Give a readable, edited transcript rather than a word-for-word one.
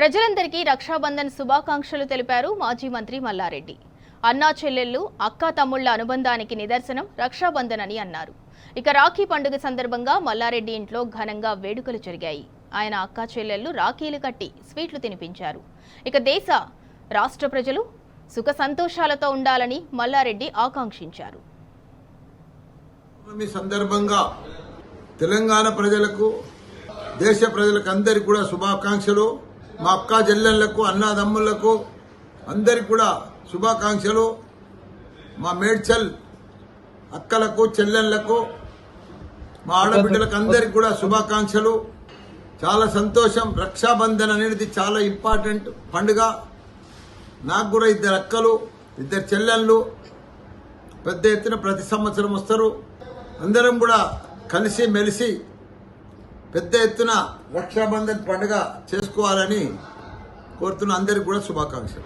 ప్రజలందరికీ రక్షాబంధన్ శుభాకాంక్షలు తెలిపారు మాజీ మంత్రి మల్లారెడ్డి. అన్నా చెల్లెళ్ళు అక్కా తమ్ముళ్ల అనుబంధానికి నిదర్శనం రక్షాబంధన్ అని అన్నారు. ఇక రాఖీ పండుగ సందర్భంగా మల్లారెడ్డి ఇంట్లో ఘనంగా వేడుకలు జరిగాయి. ఆయన అక్కా చెల్లెళ్ళు రాఖీలు కట్టి స్వీట్లు తినిపించారు. ఇక దేశ రాష్ట్ర ప్రజలు సుఖ సంతోషాలతో ఉండాలని మల్లారెడ్డి ఆకాంక్షించారు. ఈ సందర్భంగా తెలంగాణ ప్రజలకు దేశ ప్రజలకు అందరికీ కూడా శుభాకాంక్షలు. మా అక్కా చెల్లెళ్లకు అన్నదమ్ములకు అందరికీ కూడా శుభాకాంక్షలు. మా మేడ్చల్ అక్కలకు చెల్లెళ్లకు మా ఆడబిడ్డలకు అందరికీ కూడా శుభాకాంక్షలు. చాలా సంతోషం. రక్షాబంధన్ అనేది చాలా ఇంపార్టెంట్ పండుగ. నాకు కూడా 2 అక్కలు 2 చెల్లెళ్ళు పెద్ద ఎత్తున ప్రతి సంవత్సరం వస్తారు. అందరం కూడా కలిసి మెలిసి పెద్ద ఎత్తున రక్షాబంధన్ పండుగ చేసుకోవాలని కోరుతున్న అందరికీ కూడా శుభాకాంక్షలు.